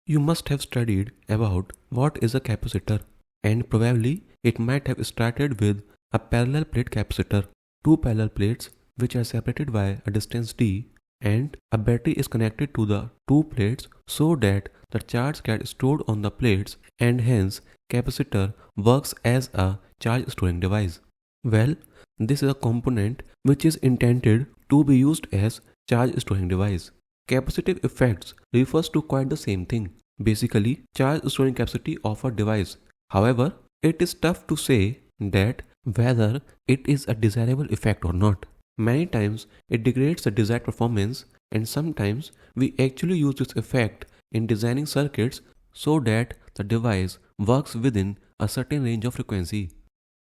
You must have studied about what is a capacitor, and probably it might have started with a parallel plate capacitor, two parallel plates which are separated by a distance d, and a battery is connected to the two plates so that the charge gets stored on the plates, and hence capacitor works as a charge storing device. Well, this is a component which is intended to be used as charge storing device. Capacitive effects refers to quite the same thing. Basically, charge storing capacity of a device. However, it is tough to say that whether it is a desirable effect or not. Many times it degrades the desired performance, and sometimes we actually use this effect in designing circuits so that the device works within a certain range of frequency.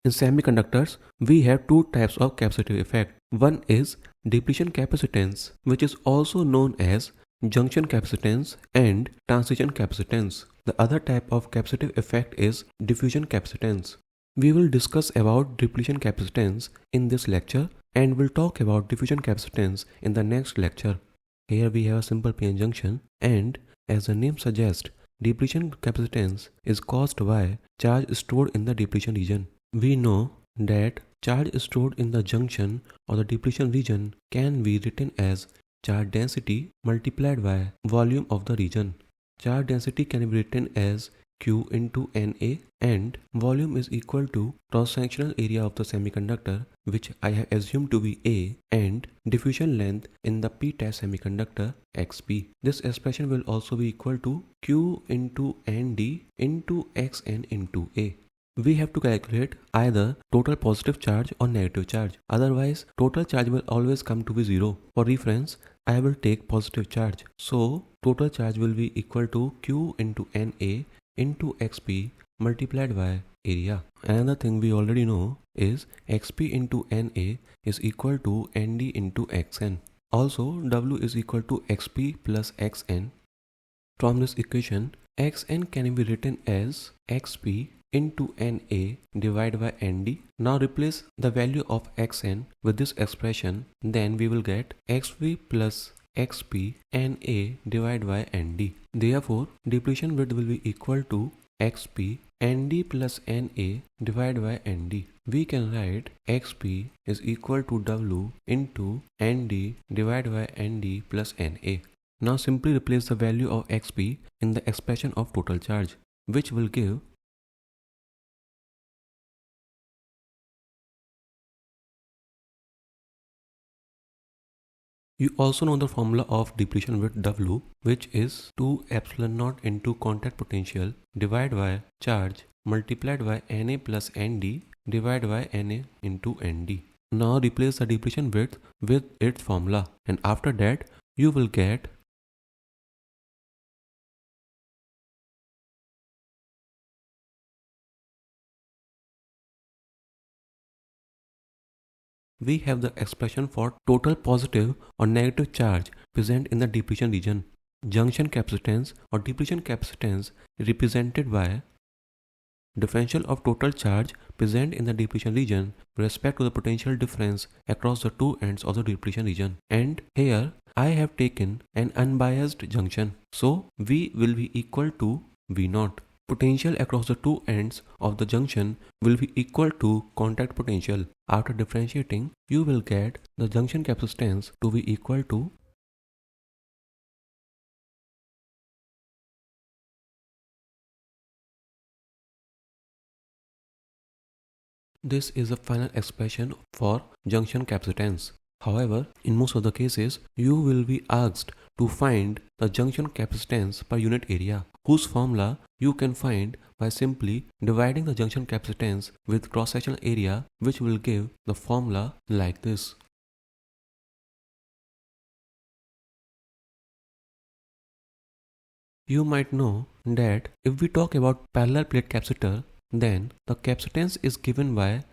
In semiconductors, we have two types of capacitive effect. One is depletion capacitance, which is also known as junction capacitance and transition capacitance. The other type of capacitive effect is diffusion capacitance. We will discuss about depletion capacitance in this lecture, and we'll talk about diffusion capacitance in the next lecture. Here we have a simple PN junction, and as the name suggests, depletion capacitance is caused by charge stored in the depletion region. We know that charge stored in the junction or the depletion region can be written as charge density multiplied by volume of the region. Charge density can be written as Q into Na, and volume is equal to cross-sectional area of the semiconductor, which I have assumed to be A, and diffusion length in the p-type semiconductor Xp. This expression will also be equal to Q into Nd into Xn into A. We have to calculate either total positive charge or negative charge. Otherwise, total charge will always come to be 0. For reference, I will take positive charge. So, total charge will be equal to Q into Na into Xp multiplied by area. Another thing we already know is Xp into Na is equal to Nd into Xn. Also, W is equal to Xp plus Xn. From this equation, Xn can be written as Xp into Na divided by Nd. Now replace the value of Xn with this expression, then we will get Xv plus Xp Na divided by Nd. Therefore, depletion width will be equal to Xp Nd plus Na divided by Nd. We can write Xp is equal to W into Nd divided by Nd plus Na. Now simply replace the value of Xp in the expression of total charge, which will give You also know the formula of depletion width W, which is 2 epsilon naught into contact potential divided by charge multiplied by Na plus Nd divided by Na into Nd. Now replace the depletion width with its formula, and after that you will get we have the expression for total positive or negative charge present in the depletion region. Junction capacitance or depletion capacitance is represented by differential of total charge present in the depletion region with respect to the potential difference across the two ends of the depletion region. And here I have taken an unbiased junction, so V will be equal to V0. Potential across the two ends of the junction will be equal to contact potential. After differentiating, you will get the junction capacitance to be equal to This is the final expression for junction capacitance. However, in most of the cases, you will be asked to find the junction capacitance per unit area, whose formula you can find by simply dividing the junction capacitance with cross-sectional area, which will give the formula like this. You might know that if we talk about parallel plate capacitor, then the capacitance is given by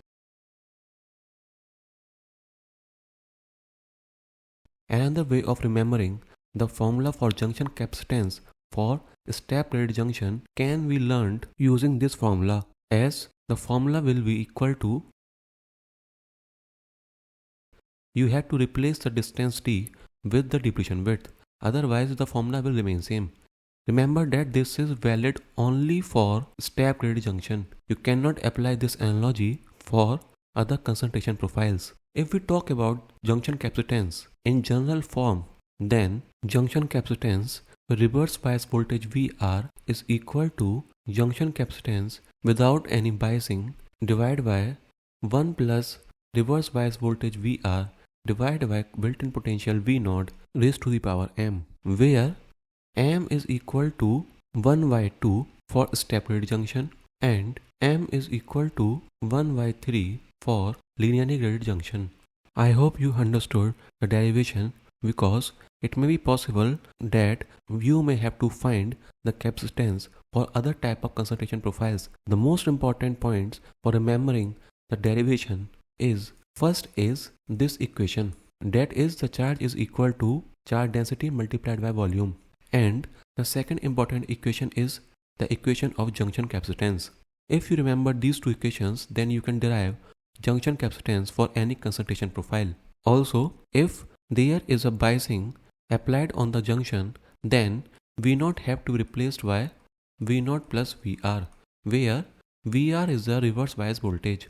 Another way of remembering the formula for junction capacitance for step plate junction can be learned using this formula, as the formula will be equal to you have to replace the distance d with the depletion width, otherwise the formula will remain same. Remember that this is valid only for step graded junction. You cannot apply this analogy for other concentration profiles. If we talk about junction capacitance in general form, then junction capacitance with reverse bias voltage VR is equal to junction capacitance without any biasing divided by 1 plus reverse bias voltage VR divided by built-in potential V0 raised to the power m, where m is equal to 1 by 2 for step graded junction and m is equal to 1 by 3 for linearly graded junction. I hope you understood the derivation, because it may be possible that you may have to find the capacitance for other type of concentration profiles. The most important points for remembering the derivation is, first is this equation, that is the charge is equal to charge density multiplied by volume, and the second important equation is the equation of junction capacitance. If you remember these two equations, then you can derive junction capacitance for any concentration profile. Also, if there is a biasing applied on the junction, then V0 have to be replaced by V0 plus VR, where VR is the reverse bias voltage.